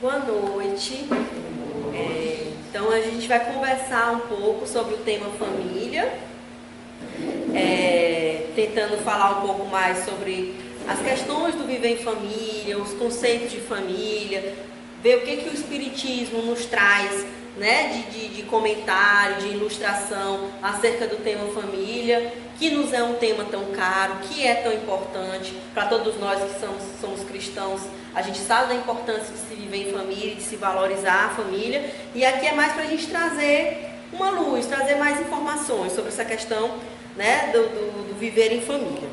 Boa noite. Então a gente vai conversar um pouco sobre o tema família, tentando falar um pouco mais sobre as questões do viver em família, os conceitos de família, ver o que o Espiritismo nos traz, né, de comentário, de ilustração acerca do tema família, que nos é um tema tão caro, que é tão importante para todos nós que somos cristãos. A gente sabe da importância de se viver em família, de se valorizar a família, e aqui é mais para a gente trazer uma luz, trazer mais informações sobre essa questão, né, do viver em família.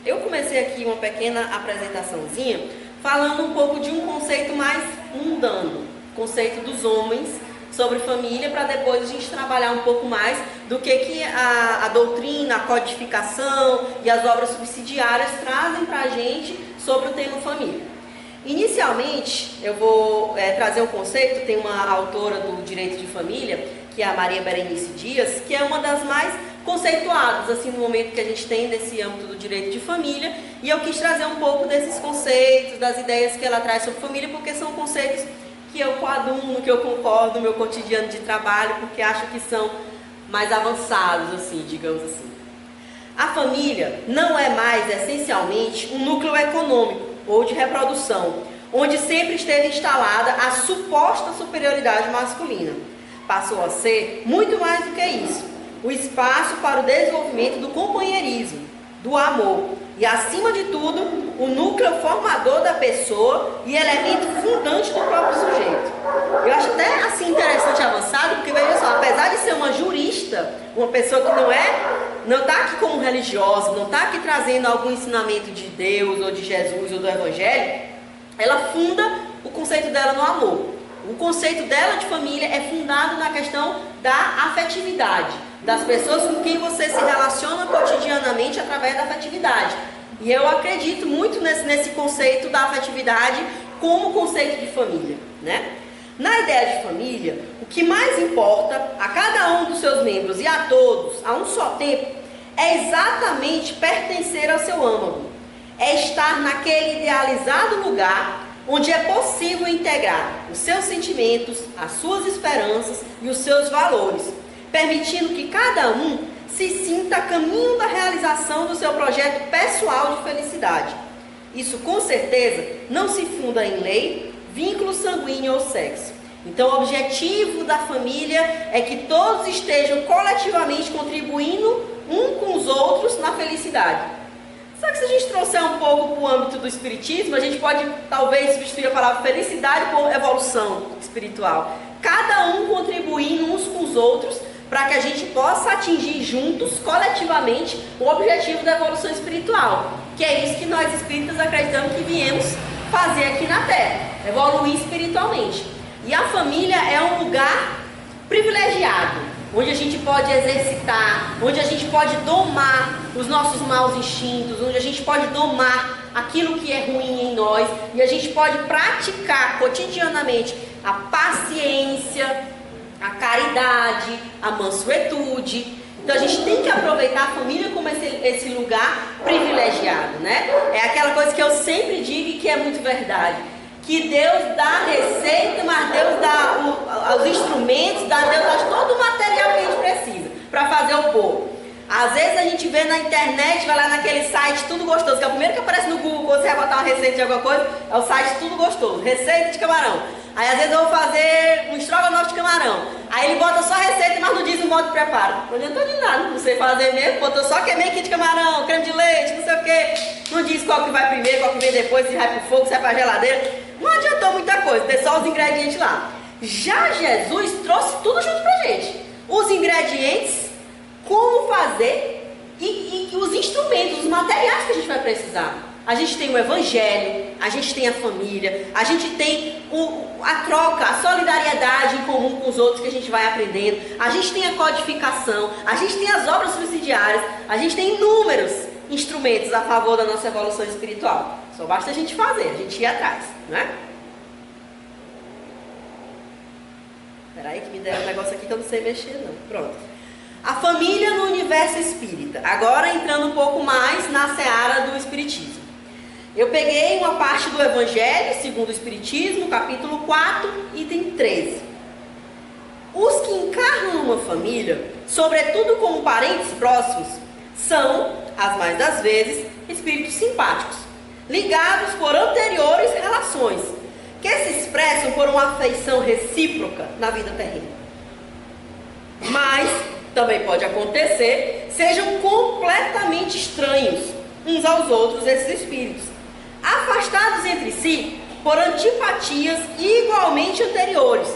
Eu comecei aqui uma pequena apresentaçãozinha falando um pouco de um conceito mais mundano, conceito dos homens sobre família, para depois a gente trabalhar um pouco mais do que a doutrina, a codificação e as obras subsidiárias trazem para a gente sobre o tema família. Inicialmente, eu vou trazer um conceito, tem uma autora do direito de família, que é a Maria Berenice Dias, que é uma das mais conceituadas assim, no momento que a gente tem nesse âmbito do direito de família, e eu quis trazer um pouco desses conceitos, das ideias que ela traz sobre família, porque são conceitos que eu coaduno, que eu concordo no meu cotidiano de trabalho, porque acho que são mais avançados, assim, digamos assim. A família não é mais essencialmente um núcleo econômico ou de reprodução, onde sempre esteve instalada a suposta superioridade masculina. Passou a ser muito mais do que isso, o espaço para o desenvolvimento do companheirismo, do amor e, acima de tudo, o núcleo formador da pessoa e elemento fundante do próprio sujeito. Eu acho até assim interessante e avançado, porque veja só, apesar de ser uma jurista, uma pessoa que não está aqui como religiosa, não está aqui trazendo algum ensinamento de Deus ou de Jesus ou do Evangelho, ela funda o conceito dela no amor. O conceito dela de família é fundado na questão da afetividade, das pessoas com quem você se relaciona cotidianamente através da afetividade. E eu acredito muito nesse conceito da afetividade como conceito de família, né? Na ideia de família, o que mais importa a cada um dos seus membros e a todos, a um só tempo, é exatamente pertencer ao seu âmago. É estar naquele idealizado lugar onde é possível integrar os seus sentimentos, as suas esperanças e os seus valores, permitindo que cada um se sinta a caminho da realização do seu projeto pessoal de felicidade. Isso, com certeza, não se funda em lei, vínculo sanguíneo ou sexo. Então, o objetivo da família é que todos estejam coletivamente contribuindo um com os outros na felicidade. Só que se a gente trouxer um pouco para o âmbito do espiritismo, a gente pode talvez substituir a palavra felicidade por evolução espiritual. Cada um contribuindo uns com os outros para que a gente possa atingir juntos, coletivamente, o objetivo da evolução espiritual. Que é isso que nós espíritas acreditamos que viemos fazer aqui na Terra, evoluir espiritualmente. E a família é um lugar privilegiado, onde a gente pode exercitar, onde a gente pode domar os nossos maus instintos, onde a gente pode domar aquilo que é ruim em nós, e a gente pode praticar cotidianamente a paciência, a caridade, a mansuetude. Então a gente tem que aproveitar a família como esse lugar privilegiado, né? É aquela coisa que eu sempre digo e que é muito verdade, que Deus dá a receita, mas Deus dá os instrumentos, Deus dá todo o material que a gente precisa para fazer o bolo. Às vezes a gente vê na internet, vai lá naquele site Tudo Gostoso, que é o primeiro que aparece no Google quando você vai botar uma receita de alguma coisa, é o site Tudo Gostoso, receita de camarão. Aí às vezes eu vou fazer um estrogonofe de camarão, aí ele bota só a receita, mas não diz o modo de preparo. Não adiantou de nada, não sei fazer mesmo, botou só queimei aqui de camarão, creme de leite, não sei o que. Não diz qual que vai primeiro, qual que vem depois, se vai pro fogo, se vai pra geladeira. Não adiantou muita coisa, ter só os ingredientes lá. Já Jesus trouxe tudo junto pra gente. Os ingredientes, como fazer e os instrumentos, os materiais que a gente vai precisar. A gente tem o Evangelho, a gente tem a família, a gente tem a troca, a solidariedade em comum com os outros que a gente vai aprendendo, a gente tem a codificação, a gente tem as obras subsidiárias, a gente tem inúmeros instrumentos a favor da nossa evolução espiritual. Só basta a gente fazer, a gente ir atrás, né? Peraí que me deram um negócio aqui que eu não sei mexer não. Pronto. A família no universo espírita. Agora entrando um pouco mais na seara do espiritismo. Eu peguei uma parte do Evangelho segundo o Espiritismo, capítulo 4, item 13. Os que encarnam uma família, sobretudo como parentes próximos, são, as mais das vezes, espíritos simpáticos, ligados por anteriores relações, que se expressam por uma afeição recíproca na vida terrena. Mas também pode acontecer, sejam completamente estranhos uns aos outros esses espíritos, afastados entre si por antipatias igualmente anteriores,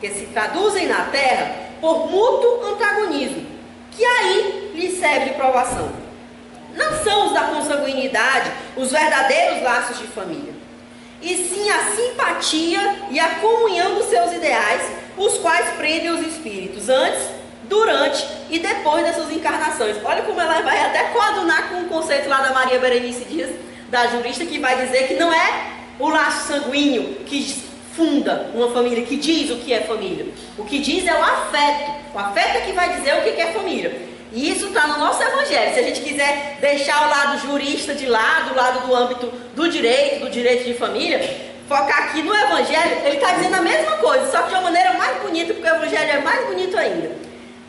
que se traduzem na Terra por mútuo antagonismo, que aí lhes serve de provação. Não são os da consanguinidade os verdadeiros laços de família, e sim a simpatia e a comunhão dos seus ideais, os quais prendem os espíritos antes, durante e depois das suas encarnações. Olha como ela vai até coadunar com o conceito lá da Maria Berenice Dias, da jurista, que vai dizer que não é o laço sanguíneo que funda uma família, que diz o que é família. O que diz é o afeto. O afeto é que vai dizer o que é família. E isso está no nosso Evangelho. Se a gente quiser deixar o lado jurista de lado, o lado do âmbito do direito de família, focar aqui no Evangelho, ele está dizendo a mesma coisa, só que de uma maneira mais bonita, porque o Evangelho é mais bonito ainda.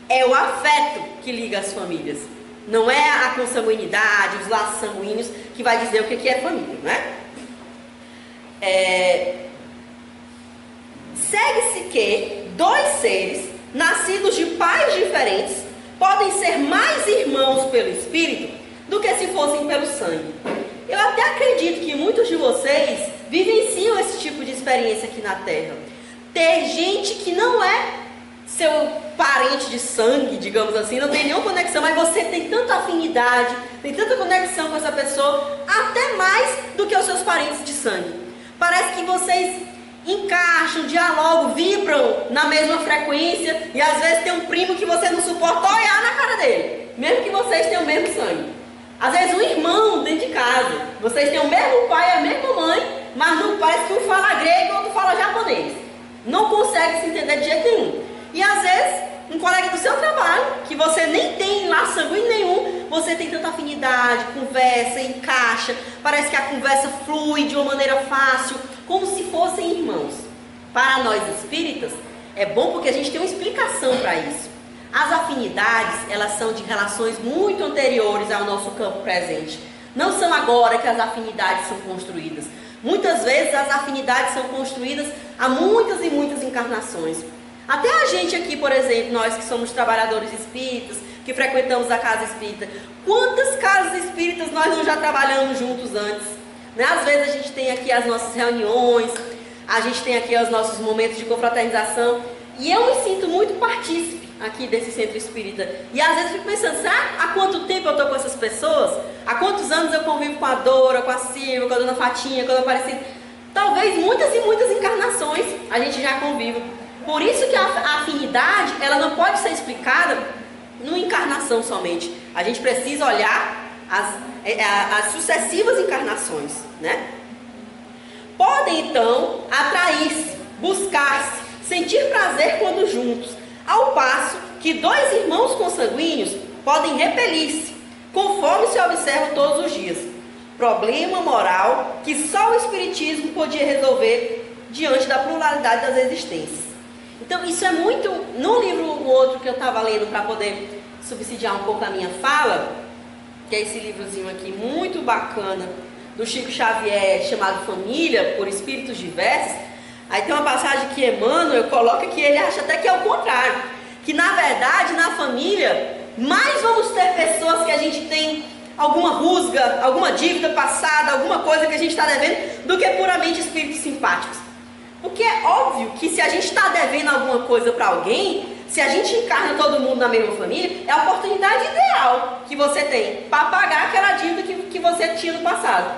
É o afeto que liga as famílias. Não é a consanguinidade, os laços sanguíneos, que vai dizer o que é família, né? Segue-se que dois seres, nascidos de pais diferentes, podem ser mais irmãos pelo espírito do que se fossem pelo sangue. Eu até acredito que muitos de vocês vivenciam esse tipo de experiência aqui na Terra. Ter gente que não é seu parente de sangue, digamos assim, não tem nenhuma conexão, mas você tem tanta afinidade, tem tanta conexão com essa pessoa, até mais do que os seus parentes de sangue. Parece que vocês encaixam, dialogam, vibram na mesma frequência, e às vezes tem um primo que você não suporta olhar na cara dele, mesmo que vocês tenham o mesmo sangue. Às vezes um irmão dentro de casa, vocês têm o mesmo pai e a mesma mãe, mas não parece que um fala grego e o outro fala japonês. Não consegue se entender de jeito nenhum. E às vezes, um colega do seu trabalho, que você nem tem laço sanguíneo nenhum, você tem tanta afinidade, conversa, encaixa, parece que a conversa flui de uma maneira fácil, como se fossem irmãos. Para nós espíritas, é bom porque a gente tem uma explicação para isso. As afinidades, elas são de relações muito anteriores ao nosso campo presente. Não são agora que as afinidades são construídas. Muitas vezes as afinidades são construídas há muitas e muitas encarnações. Até a gente aqui, por exemplo, nós que somos trabalhadores espíritas, que frequentamos a casa espírita, quantas casas espíritas nós não já trabalhamos juntos antes? Né? Às vezes a gente tem aqui as nossas reuniões, a gente tem aqui os nossos momentos de confraternização, e eu me sinto muito partícipe aqui desse centro espírita. E às vezes fico pensando, sabe há quanto tempo eu estou com essas pessoas? Há quantos anos eu convivo com a Dora, com a Silvia, com a Dona Fatinha, com a Dona Aparecida? Talvez muitas e muitas encarnações a gente já convive. Por isso que a afinidade, ela não pode ser explicada numa encarnação somente. A gente precisa olhar as sucessivas encarnações, né? Podem então atrair-se, buscar-se, sentir prazer quando juntos, ao passo que dois irmãos consanguíneos podem repelir-se, conforme se observa todos os dias. Problema moral que só o Espiritismo podia resolver diante da pluralidade das existências. Então isso é muito, no livro o outro que eu estava lendo para poder subsidiar um pouco a minha fala, que é esse livrozinho aqui muito bacana, do Chico Xavier, chamado Família, por Espíritos Diversos. Aí tem uma passagem que Emmanuel coloca que ele acha até que é o contrário, que na verdade na família mais vamos ter pessoas que a gente tem alguma rusga, alguma dívida passada, alguma coisa que a gente está devendo, do que puramente espíritos simpáticos. Porque é óbvio que se a gente está devendo alguma coisa para alguém, se a gente encarna todo mundo na mesma família, é a oportunidade ideal que você tem para pagar aquela dívida que você tinha no passado.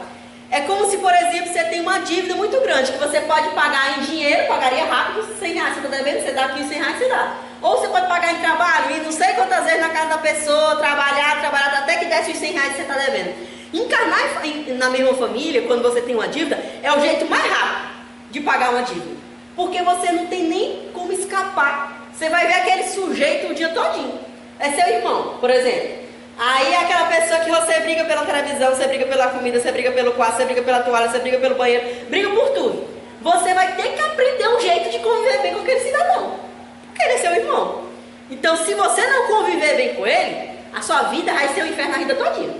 É como se, por exemplo, você tem uma dívida muito grande, que você pode pagar em dinheiro, pagaria rápido, 100 reais, você está devendo, você dá aqui 100 reais, você dá. Ou você pode pagar em trabalho, e não sei quantas vezes na casa da pessoa, trabalhar, até que desce os 100 reais que você está devendo. Encarnar na mesma família, quando você tem uma dívida, é o jeito mais rápido de pagar uma dívida. Porque você não tem nem como escapar. Você vai ver aquele sujeito o dia todinho. É seu irmão, por exemplo. Aí aquela pessoa pessoa que você briga pela televisão, você briga pela comida, você briga pelo quarto, você briga pela toalha, você briga pelo banheiro, briga por tudo. Você vai ter que aprender um jeito de conviver bem com aquele cidadão, porque ele é seu irmão. Então, se você não conviver bem com ele, a sua vida vai ser um inferno a vida todinha.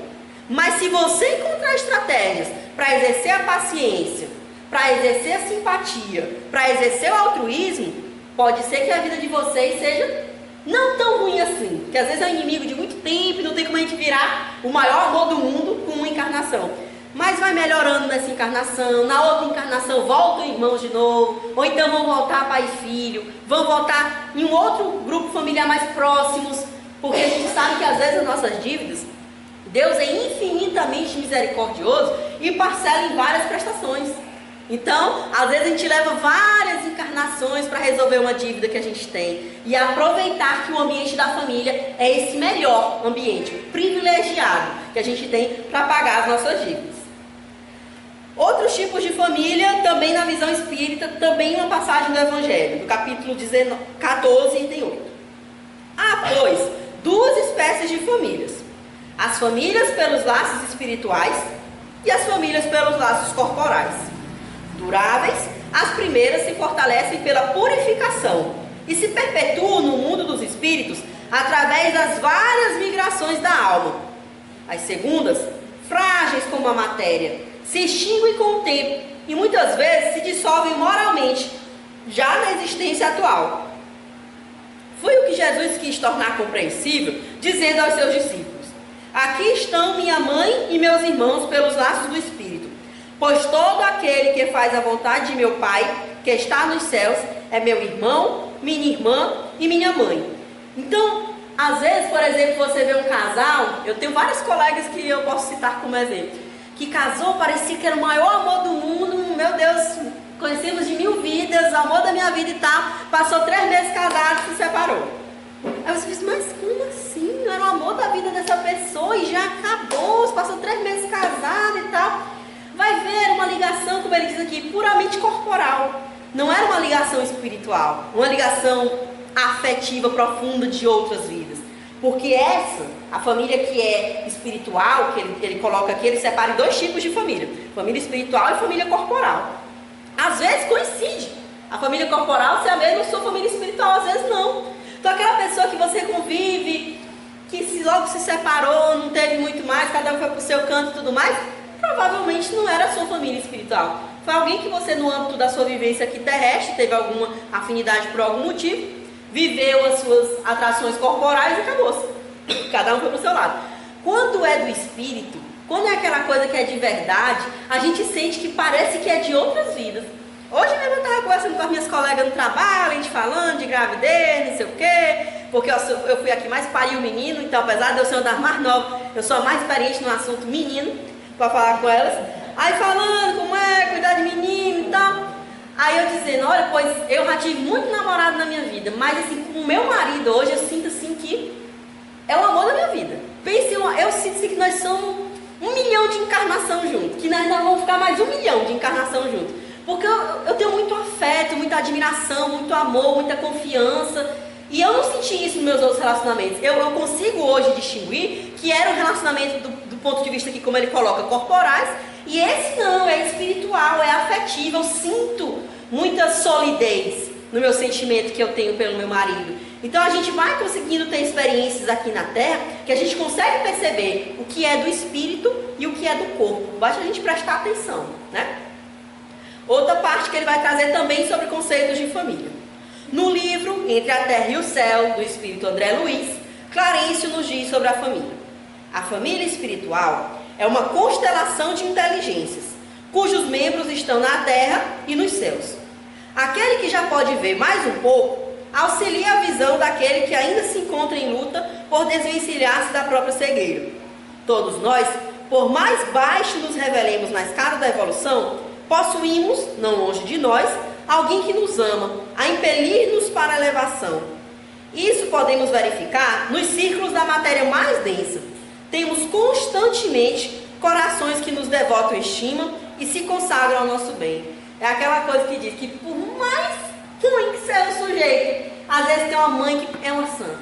Mas se você encontrar estratégias para exercer a paciência, para exercer a simpatia, para exercer o altruísmo, pode ser que a vida de vocês seja não tão ruim assim. Porque às vezes é um inimigo de muito tempo e não tem como a gente virar o maior amor do mundo com uma encarnação. Mas vai melhorando nessa encarnação, na outra encarnação voltam irmãos de novo, ou então vão voltar pai e filho, vão voltar em um outro grupo familiar mais próximos, porque a gente sabe que às vezes as nossas dívidas, Deus é infinitamente misericordioso e parcela em várias prestações. Então, às vezes a gente leva várias encarnações para resolver uma dívida que a gente tem. E aproveitar que o ambiente da família é esse melhor ambiente, privilegiado, que a gente tem para pagar as nossas dívidas. Outros tipos de família, também na visão espírita, também uma passagem do Evangelho, do capítulo 14, item 8. Há, pois, duas espécies de famílias. As famílias pelos laços espirituais e as famílias pelos laços corporais. Duráveis, as primeiras se fortalecem pela purificação e se perpetuam no mundo dos espíritos através das várias migrações da alma. As segundas, frágeis como a matéria, se extinguem com o tempo e muitas vezes se dissolvem moralmente, já na existência atual. Foi o que Jesus quis tornar compreensível, dizendo aos seus discípulos: aqui estão minha mãe e meus irmãos pelos laços do Espírito, pois todo aquele que faz a vontade de meu Pai, que está nos céus, é meu irmão, minha irmã e minha mãe. Então, às vezes, por exemplo, você vê um casal, eu tenho vários colegas que eu posso citar como exemplo, que casou, parecia que era o maior amor do mundo, meu Deus, conhecemos de 1000 vidas, o amor da minha vida e tal, passou 3 meses casado e se separou. Aí você diz, mas como assim? Não era o amor da vida dessa pessoa e já acabou, passou 3 meses casado e tal. Vai ver uma ligação, como ele diz aqui, puramente corporal. Não era uma ligação espiritual, uma ligação afetiva profunda de outras vidas. Porque a família que é espiritual, que ele coloca aqui, ele separa em 2 tipos de família. Família espiritual e família corporal. Às vezes coincide. A família corporal ser a mesma sua família espiritual, às vezes não. Então aquela pessoa que você convive, que logo se separou, não teve muito mais, cada um foi para o seu canto e tudo mais, provavelmente não era a sua família espiritual. Foi alguém que você, no âmbito da sua vivência aqui terrestre, teve alguma afinidade por algum motivo, viveu as suas atrações corporais e acabou-se. Cada um foi para o seu lado. Quando é do espírito, quando é aquela coisa que é de verdade, a gente sente que parece que é de outras vidas. Hoje mesmo eu estava conversando com as minhas colegas no trabalho, a gente falando de gravidez, não sei o quê, porque eu fui aqui mais parir o menino, então apesar de eu ser uma das mais novas, eu sou a mais experiente no assunto menino, para falar com elas. Aí falando como é, cuidar de menino e tal. Aí eu dizendo, olha, pois eu já tive muito namorado na minha vida, mas assim, com o meu marido hoje eu sinto assim que é o amor da minha vida. Pense, eu sinto assim, que nós somos 1 milhão de encarnação juntos, que nós ainda vamos ficar mais 1 milhão de encarnação juntos. Porque eu tenho muito afeto, muita admiração, muito amor, muita confiança. E eu não senti isso nos meus outros relacionamentos. Eu consigo hoje distinguir que era um relacionamento do ponto de vista que, como ele coloca, corporais. E esse não, é espiritual, é afetivo. Eu sinto muita solidez no meu sentimento que eu tenho pelo meu marido. Então a gente vai conseguindo ter experiências aqui na Terra que a gente consegue perceber o que é do espírito e o que é do corpo. Basta a gente prestar atenção, né? Outra parte que ele vai trazer também sobre conceitos de família. No livro Entre a Terra e o Céu, do espírito André Luiz, Clarencio nos diz sobre a família. A família espiritual é uma constelação de inteligências, cujos membros estão na Terra e nos céus. Aquele que já pode ver mais um pouco, auxilia a visão daquele que ainda se encontra em luta por desvencilhar-se da própria cegueira. Todos nós, por mais baixo nos revelemos na escada da evolução, possuímos, não longe de nós, alguém que nos ama, a impelir-nos para a elevação. Isso podemos verificar nos círculos da matéria mais densa. Temos constantemente corações que nos devotam estima e se consagram ao nosso bem. É aquela coisa que diz que por mais ruim que seja o sujeito, às vezes tem uma mãe que é uma santa,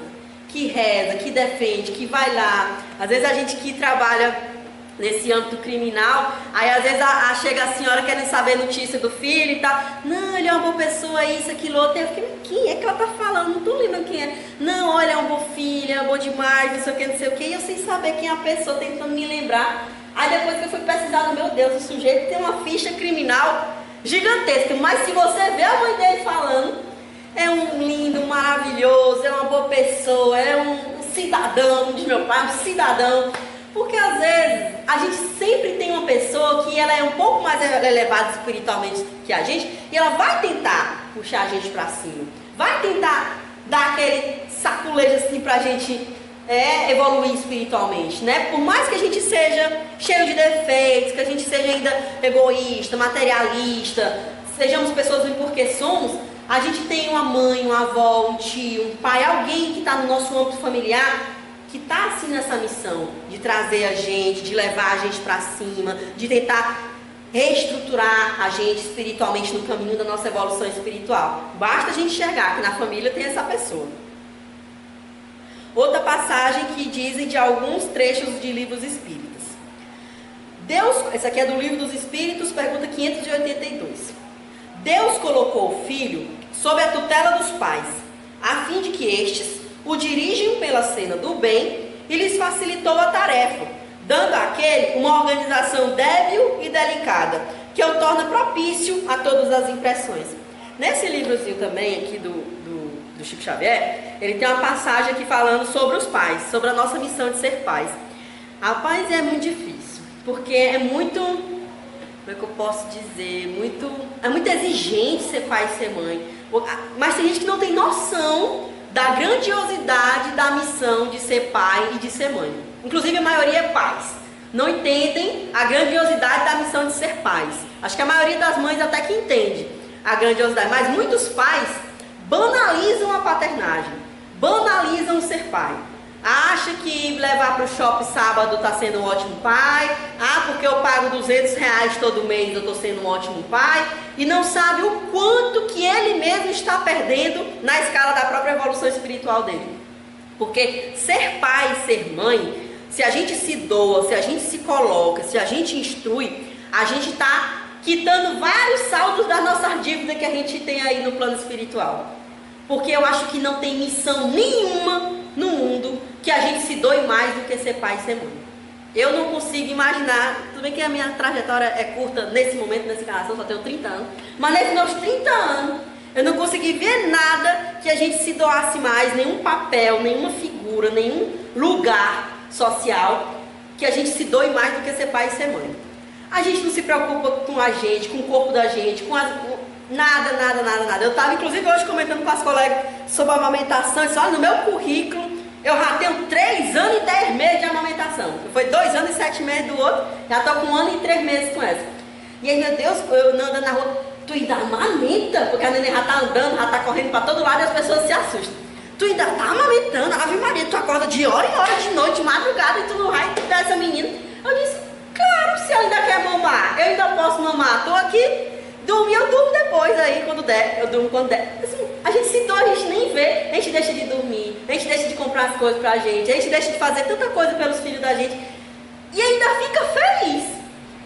que reza, que defende, que vai lá. Às vezes a gente que trabalha nesse âmbito criminal, aí às vezes chega a senhora querendo saber notícia do filho e tal. Não, ele é uma boa pessoa, isso, aquilo, outro. Eu fiquei, quem é que ela tá falando? Não tô lembrando quem é. Não, olha, é um bom filho, é bom demais, não sei o que, não sei o que. E eu sem saber quem é a pessoa, tentando me lembrar. Aí depois que eu fui pesquisar, meu Deus, o sujeito tem uma ficha criminal gigantesca. Mas se você vê a mãe dele falando, é um lindo, maravilhoso, é uma boa pessoa, é um cidadão, diz meu pai, um cidadão. Porque às vezes a gente sempre tem uma pessoa que ela é um pouco mais elevada espiritualmente que a gente e ela vai tentar puxar a gente para cima, vai tentar dar aquele saculejo assim pra gente evoluir espiritualmente, né? Por mais que a gente seja cheio de defeitos, que a gente seja ainda egoísta, materialista, sejamos pessoas ruins porque somos, a gente tem uma mãe, uma avó, um tio, um pai, alguém que está no nosso âmbito familiar que está assim nessa missão de trazer a gente, de levar a gente para cima, de tentar reestruturar a gente espiritualmente no caminho da nossa evolução espiritual. Basta a gente enxergar que na família tem essa pessoa. Outra passagem que dizem de alguns trechos de livros espíritas. Essa aqui é do Livro dos Espíritos, pergunta 582. Deus colocou o filho sob a tutela dos pais, a fim de que estes o dirigem pela senda do bem e lhes facilitou a tarefa, dando àquele uma organização débil e delicada, que o torna propício a todas as impressões. Nesse livrozinho também aqui do Chico Xavier, ele tem uma passagem aqui falando sobre os pais, sobre a nossa missão de ser pais. Rapaz, é muito difícil, porque é muito, como é que eu posso dizer, é muito exigente ser pai e ser mãe, mas tem gente que não tem noção da grandiosidade da missão de ser pai e de ser mãe. Inclusive a maioria é pais. Não entendem a grandiosidade da missão de ser pais. Acho que a maioria das mães até que entende a grandiosidade, mas muitos pais banalizam a paternagem, banalizam o ser pai. Acha que levar para o shopping sábado está sendo um ótimo pai. Porque eu pago R$200 todo mês, eu estou sendo um ótimo pai. E não sabe o quanto que ele mesmo está perdendo na escala da própria evolução espiritual dele. Porque ser pai e ser mãe, se a gente se doa, se a gente se coloca, se a gente instrui, a gente está quitando vários saldos das nossas dívidas que a gente tem aí no plano espiritual. Porque eu acho que não tem missão nenhuma no mundo que a gente se doe mais do que ser pai e ser mãe. Eu não consigo imaginar, tudo bem que a minha trajetória é curta nesse momento, nessa encarnação, só tenho 30 anos, mas nesses meus 30 anos, eu não consegui ver nada que a gente se doasse mais, nenhum papel, nenhuma figura, nenhum lugar social, que a gente se doe mais do que ser pai e ser mãe. A gente não se preocupa com a gente, com o corpo da gente, com nada. Eu estava inclusive hoje comentando com as colegas sobre a amamentação. Olha, no meu currículo eu já tenho 3 anos e 10 meses de amamentação. Foi 2 anos e 7 meses do outro, já estou com 1 ano e 3 meses com essa. E aí, meu Deus, eu andando na rua, tu ainda amamenta? Porque a neném já está andando, já está correndo para todo lado e as pessoas se assustam. Tu ainda está amamentando? Ave Maria, tu acorda de hora em hora, de noite, de madrugada, e tu não vai dar essa menina. Eu disse, claro, se ela ainda quer mamar, eu ainda posso mamar. Estou aqui, dormir, eu durmo depois aí, quando der, eu durmo quando der. Assim, a gente se dói, a gente nem vê, a gente deixa de dormir, a gente deixa de comprar as coisas pra gente, a gente deixa de fazer tanta coisa pelos filhos da gente, e ainda fica feliz.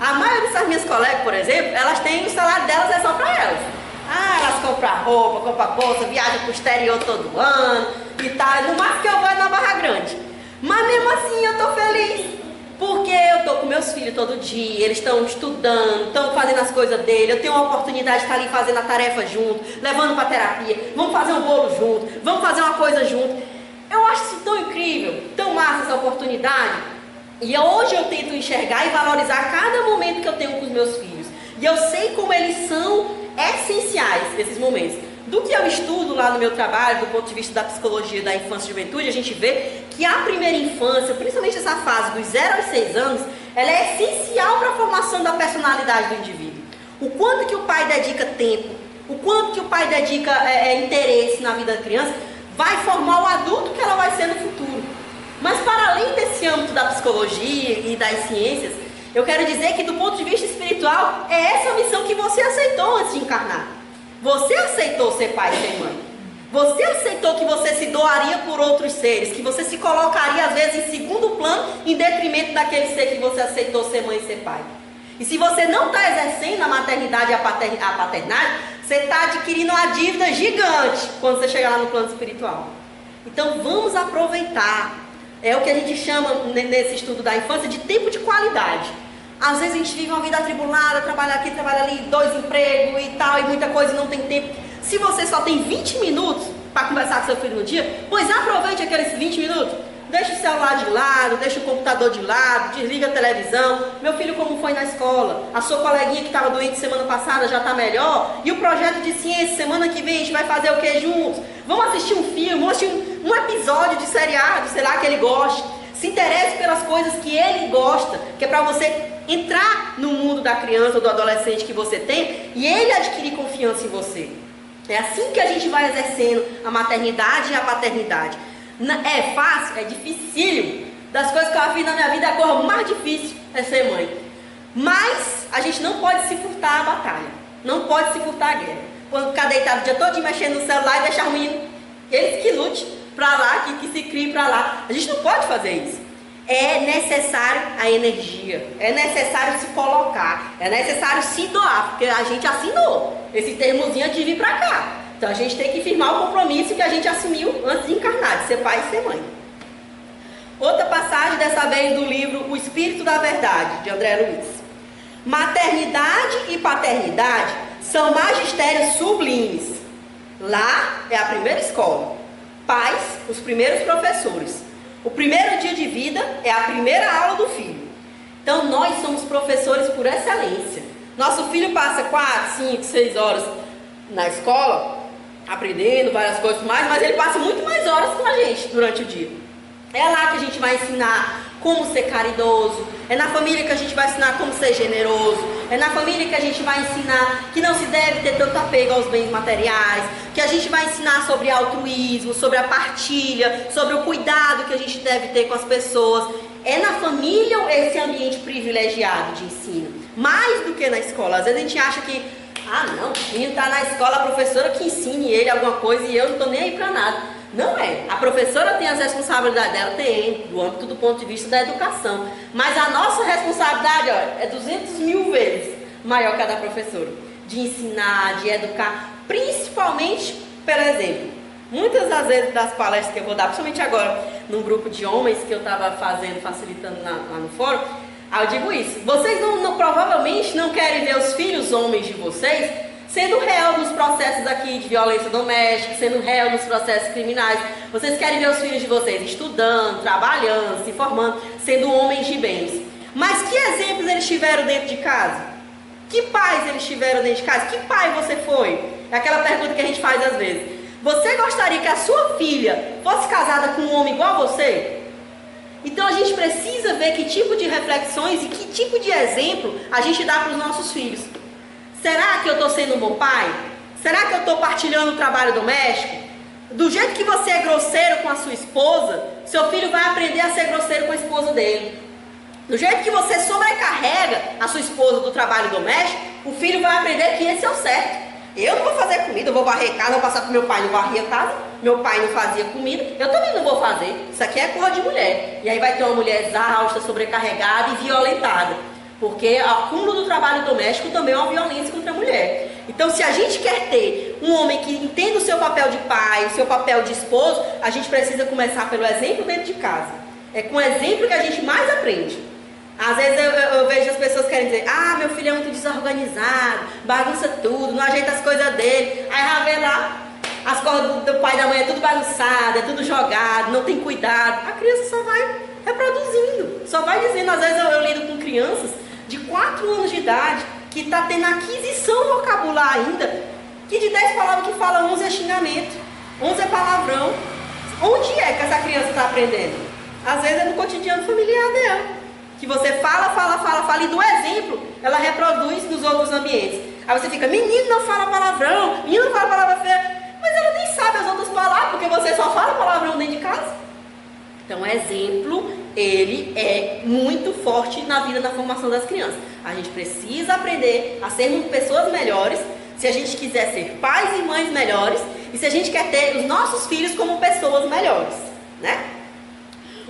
A maioria dessas minhas colegas, por exemplo, elas têm o salário delas, é só pra elas. Elas compram roupa, compram bolsa, viajam pro exterior todo ano e tal. No máximo que eu vou é na Barra Grande. Mas mesmo assim eu tô feliz. Porque eu tô com meus filhos todo dia, eles estão estudando, estão fazendo as coisas dele. Eu tenho uma oportunidade de estar ali fazendo a tarefa junto, levando pra terapia. Vamos fazer um bolo junto, vamos fazer uma coisa junto. Eu acho isso tão incrível, tão massa essa oportunidade. E hoje eu tento enxergar e valorizar cada momento que eu tenho com os meus filhos. E eu sei como eles são essenciais, esses momentos. Do que eu estudo lá no meu trabalho, do ponto de vista da psicologia da infância e juventude, a gente vê que a primeira infância, principalmente essa fase dos 0 aos 6 anos, ela é essencial para a formação da personalidade do indivíduo. O quanto que o pai dedica tempo, o quanto que o pai dedica interesse na vida da criança, vai formar o adulto que ela vai ser no futuro. Mas para além desse âmbito da psicologia e das ciências, eu quero dizer que do ponto de vista espiritual, é essa a missão que você aceitou antes de encarnar. Você aceitou ser pai e ser mãe. Você aceitou que você se doaria por outros seres, que você se colocaria às vezes em segundo plano, em detrimento daquele ser que você aceitou ser mãe e ser pai. E se você não está exercendo a maternidade e a paternidade, você está adquirindo uma dívida gigante quando você chegar lá no plano espiritual. Então vamos aproveitar, é o que a gente chama nesse estudo da infância de tempo de qualidade. Às vezes a gente vive uma vida atribulada, trabalha aqui, trabalha ali, 2 empregos e tal, e muita coisa e não tem tempo. Se você só tem 20 minutos para conversar com seu filho no dia, pois aproveite aqueles 20 minutos. Deixa o celular de lado, deixa o computador de lado, desliga a televisão. Meu filho, como foi na escola? A sua coleguinha que estava doente semana passada já está melhor? E o projeto de ciência, semana que vem a gente vai fazer o que juntos? Vamos assistir um filme, vamos assistir um episódio de seriado, sei lá, que ele goste. Se interesse pelas coisas que ele gosta, que é para você entrar no mundo da criança ou do adolescente que você tem e ele adquirir confiança em você. É assim que a gente vai exercendo a maternidade e a paternidade. É fácil? É dificílimo. Das coisas que eu fiz na minha vida, a coisa mais difícil é ser mãe. Mas a gente não pode se furtar a batalha. Não pode se furtar a guerra. Quando ficar deitado o dia todo mexendo no celular e deixar o menino, eles que lute para lá, que se crie para lá. A gente não pode fazer isso. É necessário a energia, é necessário se colocar, é necessário se doar, porque a gente assinou esse termozinho antes de vir para cá. Então a gente tem que firmar o compromisso que a gente assumiu antes de encarnar, de ser pai e ser mãe. Outra passagem, dessa vez do livro O Espírito da Verdade, de André Luiz. Maternidade e paternidade são magistérios sublimes. Lá é a primeira escola. Pais, os primeiros professores. O primeiro dia de vida é a primeira aula do filho. Então nós somos professores por excelência. Nosso filho passa 4, 5, 6 horas na escola, aprendendo várias coisas mais, mas ele passa muito mais horas com a gente durante o dia. É lá que a gente vai ensinar como ser caridoso, é na família que a gente vai ensinar como ser generoso, é na família que a gente vai ensinar que não se deve ter tanto apego aos bens materiais, que a gente vai ensinar sobre altruísmo, sobre a partilha, sobre o cuidado que a gente deve ter com as pessoas. É na família esse ambiente privilegiado de ensino, mais do que na escola. Às vezes a gente acha que, não, o menino está na escola, a professora que ensine ele alguma coisa e eu não estou nem aí para nada. Não é. A professora tem as responsabilidades dela, tem, do âmbito do ponto de vista da educação. Mas a nossa responsabilidade, é 200 mil vezes maior que a da professora. De ensinar, de educar, principalmente, por exemplo, muitas das vezes das palestras que eu vou dar, principalmente agora, num grupo de homens que eu estava fazendo, facilitando lá no fórum, eu digo isso. Vocês provavelmente não querem ver os filhos homens de vocês sendo réu nos processos aqui de violência doméstica, sendo réu nos processos criminais. Vocês querem ver os filhos de vocês estudando, trabalhando, se formando, sendo homens de bens. Mas que exemplos eles tiveram dentro de casa? Que pais eles tiveram dentro de casa? Que pai você foi? É aquela pergunta que a gente faz às vezes. Você gostaria que a sua filha fosse casada com um homem igual a você? Então a gente precisa ver que tipo de reflexões e que tipo de exemplo a gente dá para os nossos filhos. Será que eu estou sendo um bom pai? Será que eu estou partilhando o trabalho doméstico? Do jeito que você é grosseiro com a sua esposa, seu filho vai aprender a ser grosseiro com a esposa dele. Do jeito que você sobrecarrega a sua esposa do trabalho doméstico, o filho vai aprender que esse é o certo. Eu não vou fazer comida, eu vou varrer casa, vou passar para meu pai não varria casa, meu pai não fazia comida, eu também não vou fazer. Isso aqui é coisa de mulher. E aí vai ter uma mulher exausta, sobrecarregada e violentada. Porque o acúmulo do trabalho doméstico também é uma violência contra a mulher. Então, se a gente quer ter um homem que entenda o seu papel de pai, o seu papel de esposo, a gente precisa começar pelo exemplo dentro de casa. É com o exemplo que a gente mais aprende. Às vezes eu vejo as pessoas querem dizer, meu filho é muito desorganizado, bagunça tudo, não ajeita as coisas dele. Aí já vê lá, as coisas do pai e da mãe é tudo bagunçado, é tudo jogado, não tem cuidado. A criança só vai reproduzindo, só vai dizendo. Às vezes eu lido com crianças de 4 anos de idade, que está tendo aquisição vocabular ainda, que de 10 palavras que fala, 11 é xingamento, 11 é palavrão. Onde é que essa criança está aprendendo? Às vezes é no cotidiano familiar dela, que você fala, e do exemplo, ela reproduz nos outros ambientes. Aí você fica, menino não fala palavrão, menino não fala palavra feia, mas ela nem sabe as outras palavras, porque você só fala palavrão dentro de casa. Então, o exemplo, ele é muito forte na vida da formação das crianças. A gente precisa aprender a sermos pessoas melhores, se a gente quiser ser pais e mães melhores, e se a gente quer ter os nossos filhos como pessoas melhores, né?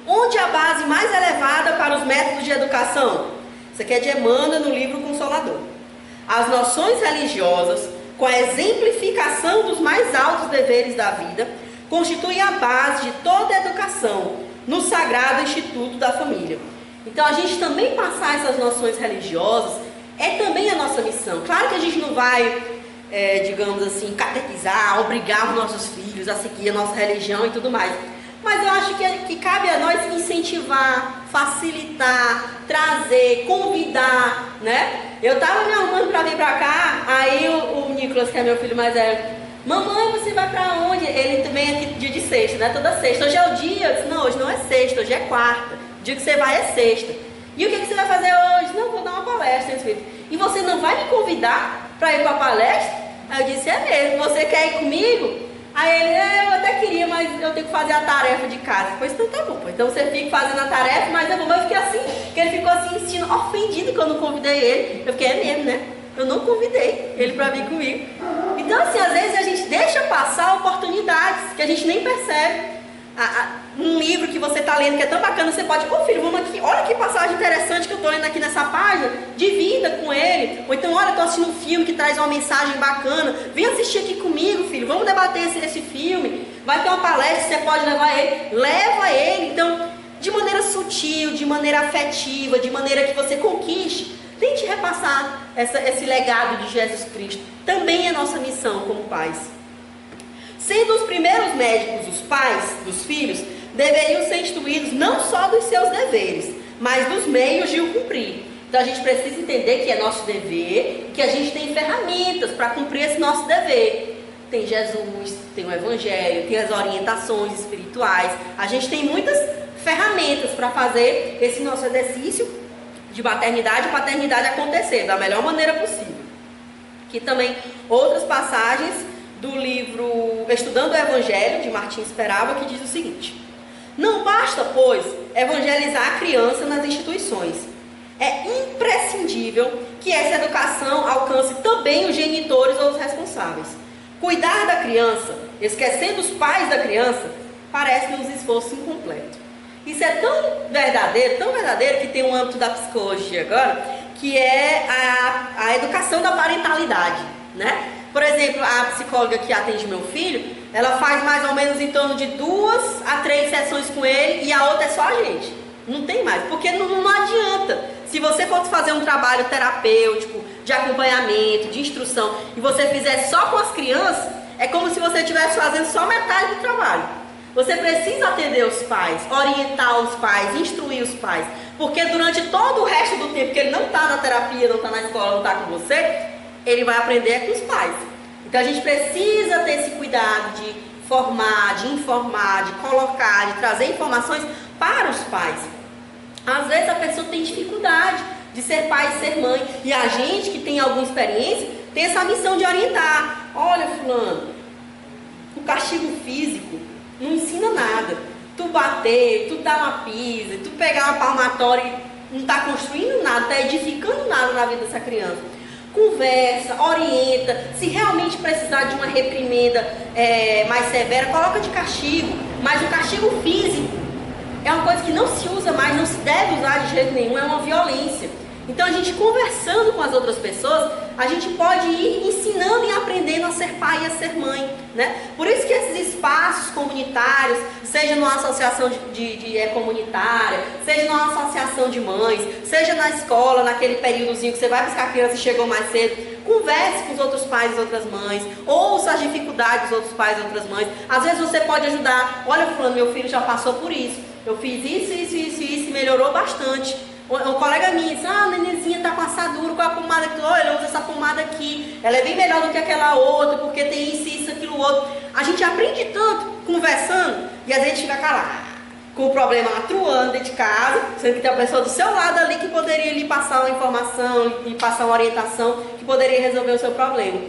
Onde a base mais elevada para os métodos de educação? Isso aqui é de Emmanuel no livro Consolador. As noções religiosas, com a exemplificação dos mais altos deveres da vida, constituem a base de toda a educação no sagrado instituto da família. Então, a gente também passar essas noções religiosas é também a nossa missão. Claro que a gente não vai, digamos assim, catequizar, obrigar os nossos filhos a seguir a nossa religião e tudo mais. Mas eu acho que cabe a nós incentivar, facilitar, trazer, convidar, né? Eu estava me arrumando para vir para cá, aí o Nicolas, que é meu filho mais velho, mamãe, você vai para onde? Ele também é dia de sexta, né? Toda sexta. Hoje é o dia. Eu disse, não, hoje não é sexta, hoje é quarta. O dia que você vai é sexta. E o que você vai fazer hoje? Não, vou dar uma palestra, Espírito. E você não vai me convidar para ir para a palestra? Aí eu disse, é mesmo, você quer ir comigo? Aí ele, eu até queria, mas eu tenho que fazer a tarefa de casa. Pois então tá bom, então você fica fazendo a tarefa, mas eu fiquei assim, que ele ficou assim, sentindo ofendido quando eu convidei ele. Eu fiquei, é mesmo, né? Eu não convidei ele para vir comigo. Então assim, às vezes a gente deixa passar oportunidades que a gente nem percebe. Um livro que você está lendo que é tão bacana, você pode, filho, vamos aqui, olha que passagem interessante que eu estou lendo aqui nessa página, divida com ele. Ou então, olha, eu estou assistindo um filme que traz uma mensagem bacana, vem assistir aqui comigo, filho, vamos debater esse filme. Vai ter uma palestra, você pode levar ele, leva ele. Então, de maneira sutil, de maneira afetiva, de maneira que você conquiste, tente repassar esse legado de Jesus Cristo. Também é nossa missão como pais. Sendo os primeiros médicos os pais dos filhos, deveriam ser instruídos não só dos seus deveres, mas dos meios de o cumprir. Então a gente precisa entender que é nosso dever e que a gente tem ferramentas para cumprir esse nosso dever. Tem Jesus, tem o Evangelho, tem as orientações espirituais. A gente tem muitas ferramentas para fazer esse nosso exercício de maternidade e paternidade acontecer da melhor maneira possível. Aqui também outras passagens do livro Estudando o Evangelho, de Martins Peralva, que diz o seguinte: não basta, pois, evangelizar a criança nas instituições. É imprescindível que essa educação alcance também os genitores ou os responsáveis. Cuidar da criança, esquecendo os pais da criança, parece um esforço incompleto. Isso é tão verdadeiro, que tem um âmbito da psicologia agora, que é a educação da parentalidade, né? Por exemplo, a psicóloga que atende meu filho, ela faz mais ou menos em torno de 2 a 3 sessões com ele e a outra é só a gente. Não tem mais, porque não adianta. Se você fosse fazer um trabalho terapêutico, de acompanhamento, de instrução, e você fizer só com as crianças, é como se você estivesse fazendo só metade do trabalho. Você precisa atender os pais, orientar os pais, instruir os pais, porque durante todo o resto do tempo que ele não está na terapia, não está na escola, não está com você, ele vai aprender com os pais. Então a gente precisa ter esse cuidado de formar, de informar, de colocar, de trazer informações para os pais. Às vezes a pessoa tem dificuldade de ser pai e ser mãe, e a gente que tem alguma experiência tem essa missão de orientar. Olha, fulano, o castigo físico não ensina nada. Tu bater, tu dar uma pisa, tu pegar uma palmatória e não está construindo nada, não está edificando nada na vida dessa criança. Conversa, orienta. Se realmente precisar de uma reprimenda mais severa, coloca de castigo. Mas o castigo físico é uma coisa que não se usa mais, não se deve usar de jeito nenhum, é uma violência. Então a gente conversando com as outras pessoas, a gente pode ir ensinando e aprendendo a ser pai e a ser mãe, né? Por isso que esses espaços comunitários, seja numa associação comunitária, seja numa associação de mães, seja na escola, naquele períodozinho que você vai buscar a criança e chegou mais cedo, converse com os outros pais e outras mães, ouça as dificuldades dos outros pais e outras mães. Às vezes você pode ajudar. Olha, fulano, meu filho já passou por isso, eu fiz isso e melhorou bastante. Um colega minha disse, a nenenzinha tá com assadura, qual a pomada que olha, usa essa pomada aqui, ela é bem melhor do que aquela outra, porque tem isso, aquilo outro. A gente aprende tanto conversando e às vezes fica calado, com o problema atruando dentro de casa, sendo que tem uma pessoa do seu lado ali que poderia lhe passar uma informação, lhe passar uma orientação, que poderia resolver o seu problema.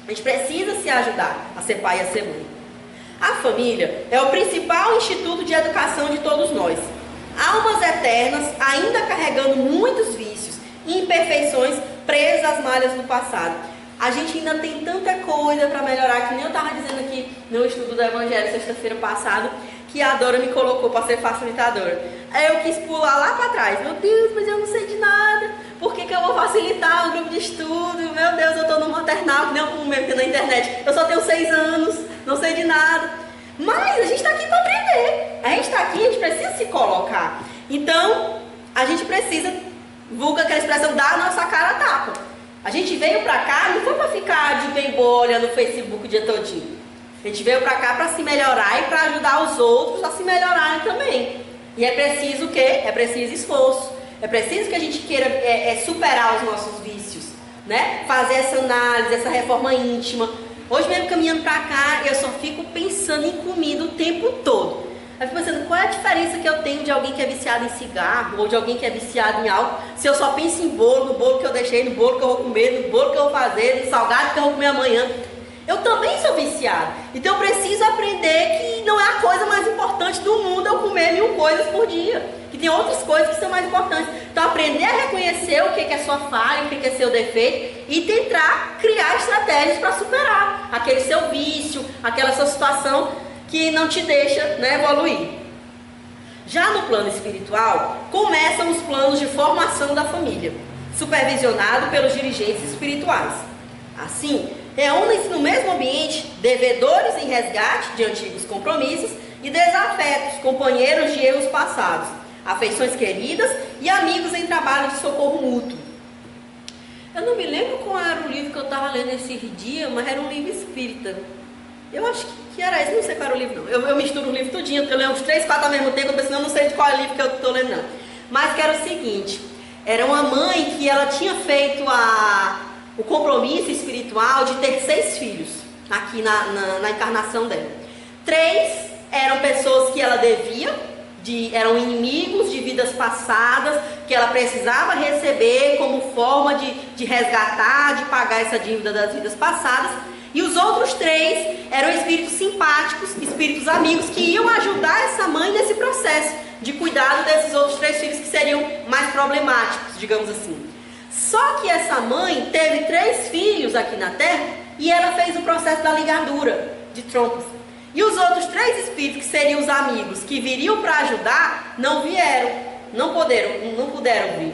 A gente precisa se ajudar a ser pai e a ser mãe. A família é o principal instituto de educação de todos nós. Almas eternas, ainda carregando muitos vícios e imperfeições presas às malhas do passado. A gente ainda tem tanta coisa para melhorar, que nem eu estava dizendo aqui no estudo do Evangelho, sexta-feira passada, que a Dora me colocou para ser facilitadora. Aí eu quis pular lá para trás. Meu Deus, mas eu não sei de nada. Por que eu vou facilitar o grupo de estudo? Meu Deus, eu estou no maternal, que nem o mesmo na internet. Eu só tenho 6 anos, não sei de nada. Mas a gente está aqui para aprender. A gente está aqui, a gente precisa se colocar. Então, a gente precisa, vulga aquela expressão, dar a nossa cara a tapa. A gente veio pra cá, não foi pra ficar de bem bolha no Facebook o dia todinho. A gente veio pra cá pra se melhorar e pra ajudar os outros a se melhorarem também. E é preciso o quê? É preciso esforço. É preciso que a gente queira superar os nossos vícios, né? Fazer essa análise, essa reforma íntima. Hoje mesmo caminhando pra cá, eu só fico pensando em comida o tempo todo. Aí fico pensando, qual é a diferença que eu tenho de alguém que é viciado em cigarro ou de alguém que é viciado em álcool, se eu só penso em bolo, no bolo que eu deixei, no bolo que eu vou comer, no bolo que eu vou fazer, no salgado que eu vou comer amanhã. Eu também sou viciado. Então eu preciso aprender que não é a coisa mais importante do mundo eu comer 1000 coisas por dia. Que tem outras coisas que são mais importantes. Então aprender a reconhecer o que é sua falha, o que é seu defeito e tentar criar estratégias para superar aquele seu vício, aquela sua situação que não te deixa, né, evoluir. Já no plano espiritual, começam os planos de formação da família, supervisionado pelos dirigentes espirituais. Assim, reúnem-se no mesmo ambiente devedores em resgate de antigos compromissos e desafetos, companheiros de erros passados, afeições queridas e amigos em trabalho de socorro mútuo. Eu não me lembro qual era o livro que eu estava lendo esse dia, mas era um livro espírita. Eu acho que era esse, não sei qual era o livro não. Eu misturo o livro tudinho, eu leio uns 3, 4 ao mesmo tempo, eu não sei de qual é o livro que eu estou lendo não. Mas que era o seguinte, era uma mãe que ela tinha feito o compromisso espiritual de ter 6 filhos, aqui na encarnação dela. 3 eram pessoas que ela devia, eram inimigos de vidas passadas, que ela precisava receber como forma de resgatar, de pagar essa dívida das vidas passadas. E os outros 3 eram espíritos simpáticos, espíritos amigos, que iam ajudar essa mãe nesse processo de cuidado desses outros 3 filhos que seriam mais problemáticos, digamos assim. Só que essa mãe teve 3 filhos aqui na Terra e ela fez o processo da ligadura de trompas. E os outros 3 espíritos, que seriam os amigos, que viriam para ajudar, não vieram, não puderam vir.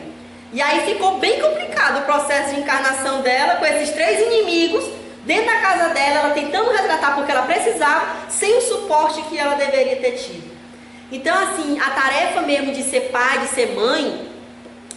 E aí ficou bem complicado o processo de encarnação dela com esses 3 inimigos, dentro da casa dela, ela tentando resgatar porque ela precisava, sem o suporte que ela deveria ter tido. Então, assim, a tarefa mesmo de ser pai, de ser mãe,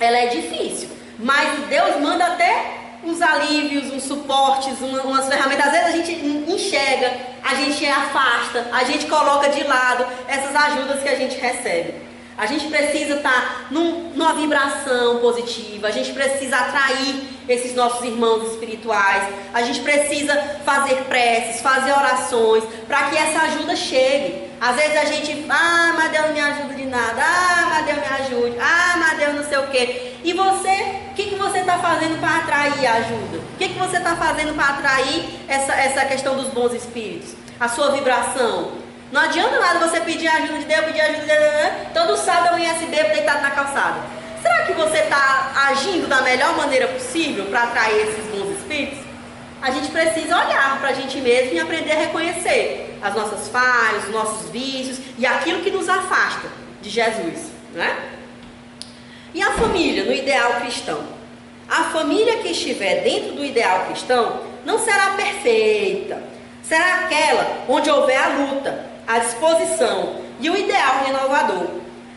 ela é difícil. Mas Deus manda até uns alívios, uns suportes, umas ferramentas. Às vezes a gente enxerga, a gente afasta, a gente coloca de lado essas ajudas que a gente recebe. A gente precisa estar numa vibração positiva, a gente precisa atrair esses nossos irmãos espirituais, a gente precisa fazer preces, fazer orações, para que essa ajuda chegue. Às vezes a gente, mas Deus não me ajuda de nada, mas Deus me ajude, mas Deus não sei o quê. E você, o que você está fazendo para atrair a ajuda? O que você está fazendo para atrair essa questão dos bons espíritos? A sua vibração? Não adianta nada você pedir ajuda de Deus, pedir ajuda de Deus, todo sábado amanhã se bebe deitado na calçada. Será que você está agindo da melhor maneira possível para atrair esses bons espíritos? A gente precisa olhar para a gente mesmo e aprender a reconhecer as nossas falhas, os nossos vícios e aquilo que nos afasta de Jesus, né? E a família no ideal cristão? A família que estiver dentro do ideal cristão não será perfeita. Será aquela onde houver a luta, a disposição e o ideal renovador.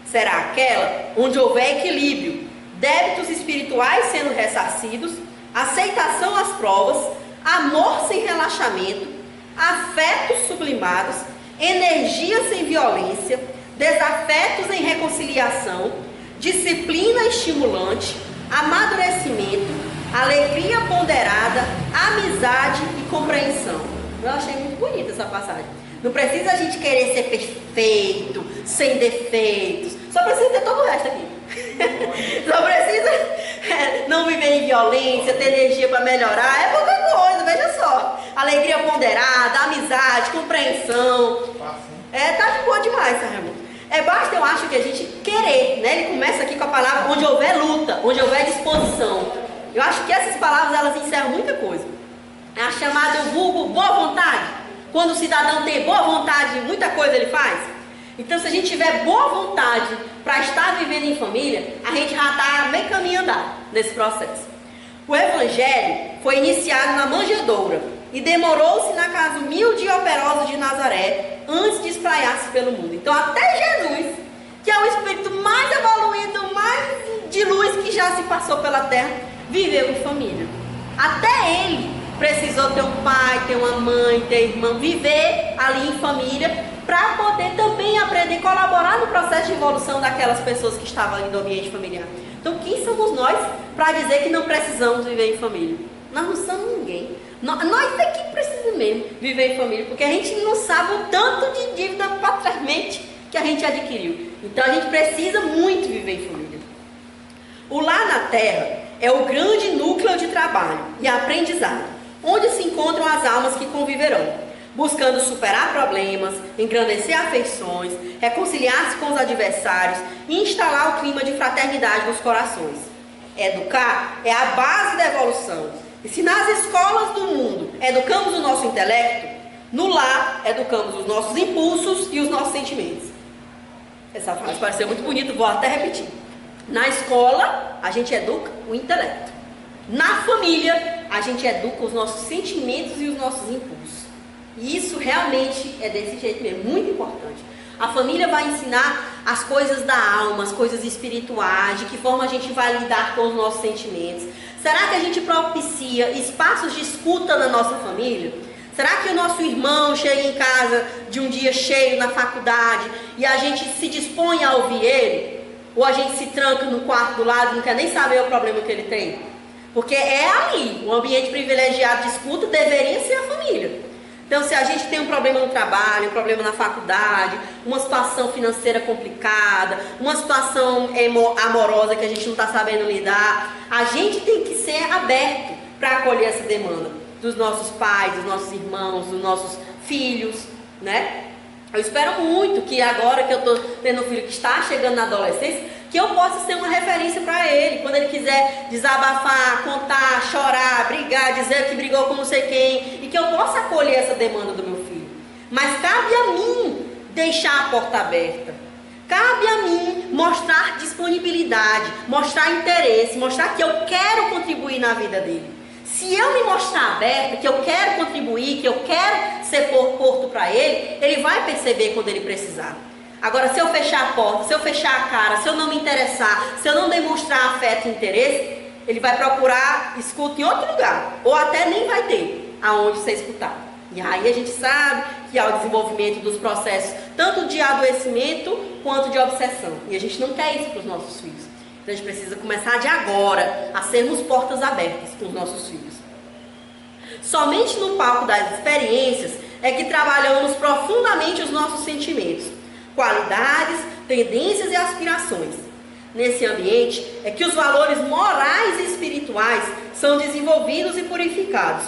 Será aquela onde houver equilíbrio, débitos espirituais sendo ressarcidos, aceitação às provas, amor sem relaxamento, afetos sublimados, energia sem violência, desafetos em reconciliação, disciplina estimulante, amadurecimento, alegria ponderada, amizade e compreensão. Eu achei muito bonita essa passagem. Não precisa a gente querer ser perfeito, sem defeitos. Só precisa ter todo o resto aqui. Só precisa não viver em violência, ter energia para melhorar. É pouca coisa, veja só. Alegria ponderada, amizade, compreensão. Tá de boa demais, Raimundo. Basta, eu acho, que a gente querer, né? Ele começa aqui com a palavra onde houver luta, onde houver disposição. Eu acho que essas palavras, elas encerram muita coisa. É a chamada vulgo boa vontade. Quando o cidadão tem boa vontade, muita coisa ele faz. Então, se a gente tiver boa vontade para estar vivendo em família, a gente já está meio caminho andado nesse processo. O Evangelho foi iniciado na manjedoura e demorou-se na casa humilde e operosa de Nazaré antes de espraiar-se pelo mundo. Então, até Jesus, que é o espírito mais evoluído, mais de luz que já se passou pela terra, viveu em família. Até ele precisou ter um pai, ter uma mãe, ter irmão, viver ali em família para poder também aprender e colaborar no processo de evolução daquelas pessoas que estavam ali no ambiente familiar. Então, quem somos nós para dizer que não precisamos viver em família? Nós não somos ninguém. Nós é que precisamos mesmo viver em família, porque a gente não sabe o tanto de dívida patriarmente que a gente adquiriu. Então, a gente precisa muito viver em família. O lar na terra é o grande núcleo de trabalho e aprendizado, onde se encontram as almas que conviverão, buscando superar problemas, engrandecer afeições, reconciliar-se com os adversários e instalar o clima de fraternidade nos corações. Educar é a base da evolução. E se nas escolas do mundo educamos o nosso intelecto, no lar educamos os nossos impulsos e os nossos sentimentos. Essa frase pareceu muito bonita, vou até repetir. Na escola, a gente educa o intelecto. Na família, a gente educa os nossos sentimentos e os nossos impulsos. E isso realmente é desse jeito mesmo, muito importante. A família vai ensinar as coisas da alma, as coisas espirituais, de que forma a gente vai lidar com os nossos sentimentos. Será que a gente propicia espaços de escuta na nossa família? Será que o nosso irmão chega em casa de um dia cheio na faculdade e a gente se dispõe a ouvir ele? Ou a gente se tranca no quarto do lado e não quer nem saber o problema que ele tem? Porque é ali, o ambiente privilegiado de escuta deveria ser a família. Então, se a gente tem um problema no trabalho, um problema na faculdade, uma situação financeira complicada, uma situação amorosa que a gente não está sabendo lidar, a gente tem que ser aberto para acolher essa demanda dos nossos pais, dos nossos irmãos, dos nossos filhos, né? Eu espero muito que agora que eu estou tendo um filho que está chegando na adolescência, que eu possa ser uma referência para ele, quando ele quiser desabafar, contar, chorar, brigar, dizer que brigou com não sei quem, e que eu possa acolher essa demanda do meu filho. Mas cabe a mim deixar a porta aberta. Cabe a mim mostrar disponibilidade, mostrar interesse, mostrar que eu quero contribuir na vida dele. Se eu me mostrar aberta, que eu quero contribuir, que eu quero ser porto para ele, ele vai perceber quando ele precisar. Agora, se eu fechar a porta, se eu fechar a cara, se eu não me interessar, se eu não demonstrar afeto e interesse, ele vai procurar escuta em outro lugar, ou até nem vai ter aonde ser escutado. E aí a gente sabe que há o desenvolvimento dos processos, tanto de adoecimento quanto de obsessão. E a gente não quer isso para os nossos filhos. Então a gente precisa começar de agora a sermos portas abertas com os nossos filhos. Somente no palco das experiências é que trabalhamos profundamente os nossos sentimentos, qualidades, tendências e aspirações. Nesse ambiente é que os valores morais e espirituais são desenvolvidos e purificados,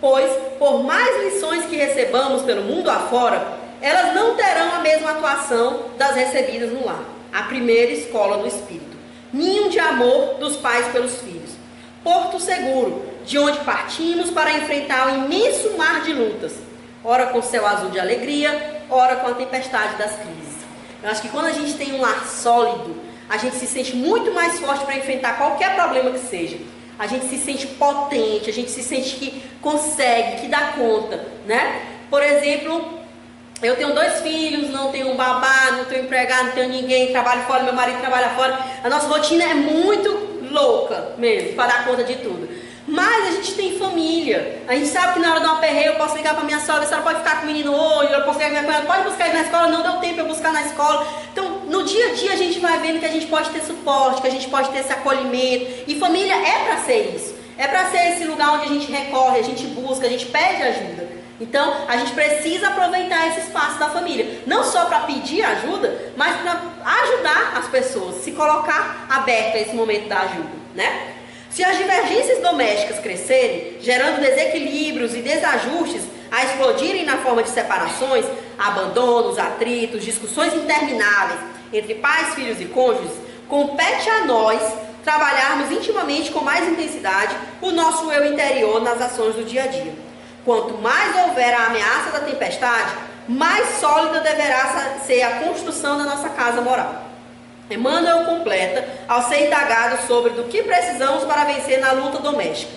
pois, por mais lições que recebamos pelo mundo afora, elas não terão a mesma atuação das recebidas no lar, a primeira escola do espírito. Ninho de amor dos pais pelos filhos, porto seguro, de onde partimos para enfrentar o imenso mar de lutas, ora com o céu azul de alegria, ora com a tempestade das crises. Eu acho que quando a gente tem um lar sólido, a gente se sente muito mais forte para enfrentar qualquer problema que seja. A gente se sente potente, a gente se sente que consegue, que dá conta, né? Por exemplo, eu tenho 2 filhos, não tenho um babá, não tenho empregado, não tenho ninguém, trabalho fora, meu marido trabalha fora. A nossa rotina é muito louca mesmo, para dar conta de tudo. Mas a gente tem família. A gente sabe que na hora de um aperreio eu posso ligar para minha sogra, a senhora pode ficar com o menino hoje, eu posso ligar para minha cunhada, pode buscar ele na escola, não deu tempo para eu buscar na escola. Então, no dia a dia a gente vai vendo que a gente pode ter suporte, que a gente pode ter esse acolhimento. E família é para ser isso. É para ser esse lugar onde a gente recorre, a gente busca, a gente pede ajuda. Então, a gente precisa aproveitar esse espaço da família. Não só para pedir ajuda, mas para ajudar as pessoas, se colocar aberto a esse momento da ajuda, né? Se as divergências domésticas crescerem, gerando desequilíbrios e desajustes a explodirem na forma de separações, abandonos, atritos, discussões intermináveis entre pais, filhos e cônjuges, compete a nós trabalharmos intimamente com mais intensidade o nosso eu interior nas ações do dia a dia. Quanto mais houver a ameaça da tempestade, mais sólida deverá ser a construção da nossa casa moral. Emmanuel completa ao ser indagado sobre do que precisamos para vencer na luta doméstica.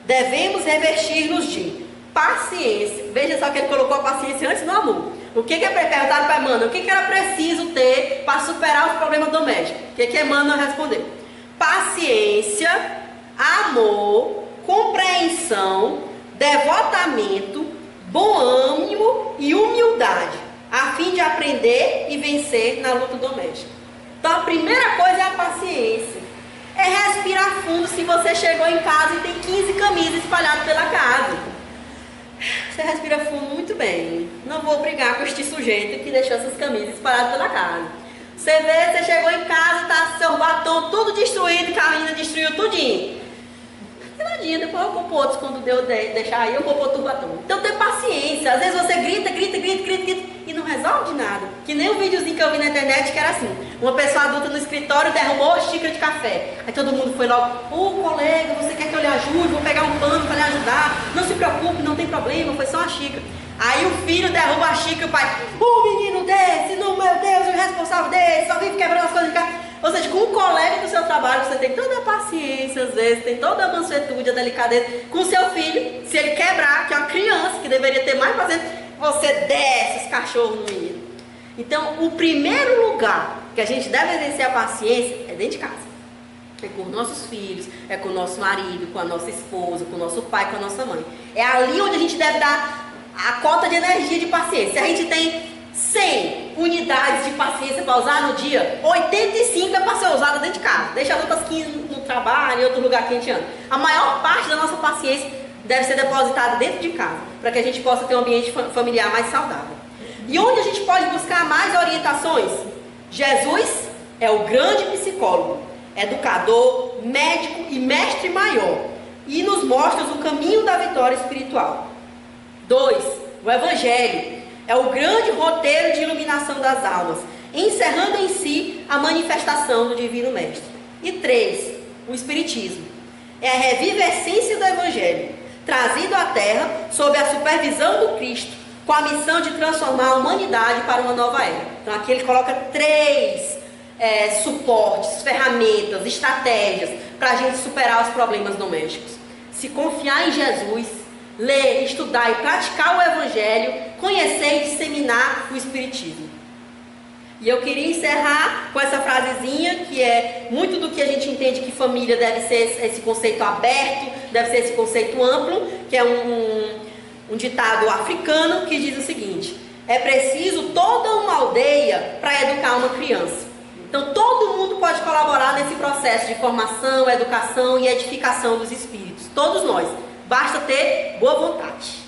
Devemos revestir-nos de paciência. Veja só que ele colocou a paciência antes do amor. O que é perguntado para Emmanuel? O que era preciso ter para superar os problemas domésticos? O que Emmanuel respondeu? Paciência, amor, compreensão, devotamento, bom ânimo e humildade, a fim de aprender e vencer na luta doméstica. Então a primeira coisa é a paciência. É respirar fundo se você chegou em casa e tem 15 camisas espalhadas pela casa. Você respira fundo muito bem. Não vou brigar com este sujeito que deixou essas camisas espalhadas pela casa. Você vê, você chegou em casa, tá seu batom tudo destruído, que a menina destruiu tudinho. Tadinha, depois eu compro outros quando deu deixar aí, eu compro outro batom. Então tem paciência. Às vezes você grita e não resolve de nada. Que nem um videozinho que eu vi na internet que era assim: uma pessoa adulta no escritório derrubou a xícara de café. Aí todo mundo foi logo: colega, você quer que eu lhe ajude? Vou pegar um pano para lhe ajudar. Não se preocupe, não tem problema, foi só uma xícara. Aí o filho derruba a xícara e o pai: menino desse, não, meu Deus, o responsável desse, só vive quebrando as coisas de casa. Ou seja, com um colega do seu trabalho, você tem toda a paciência, às vezes, tem toda a mansuetude, a delicadeza. Com o seu filho, se ele quebrar, que é uma criança, que deveria ter mais paciência, você desce os cachorros no menino. Então, o primeiro lugar que a gente deve exercer a paciência é dentro de casa. É com nossos filhos, é com o nosso marido, com a nossa esposa, com o nosso pai, com a nossa mãe. É ali onde a gente deve dar a cota de energia de paciência. Se a gente tem 100 unidades de paciência para usar no dia, 85 é para ser usada dentro de casa. Deixa as outras 15 no trabalho, em outro lugar que a gente anda. A maior parte da nossa paciência deve ser depositada dentro de casa, para que a gente possa ter um ambiente familiar mais saudável. E onde a gente pode buscar mais orientações? Jesus é o grande psicólogo, educador, médico e mestre maior, e nos mostra o caminho da vitória espiritual. 2. O Evangelho é o grande roteiro de iluminação das almas, encerrando em si a manifestação do Divino Mestre. E 3. O Espiritismo é a revivescência do Evangelho, trazido à Terra sob a supervisão do Cristo, com a missão de transformar a humanidade para uma nova era. Então aqui ele coloca 3 suportes, ferramentas, estratégias para a gente superar os problemas domésticos. Se confiar em Jesus, ler, estudar e praticar o Evangelho, conhecer e disseminar o Espiritismo. E eu queria encerrar com essa frasezinha, que é muito do que a gente entende que família deve ser esse conceito aberto, deve ser esse conceito amplo, que é um ditado africano que diz o seguinte: é preciso toda uma aldeia para educar uma criança. Então todo mundo pode colaborar nesse processo de formação, educação e edificação dos espíritos. Todos nós. Basta ter boa vontade.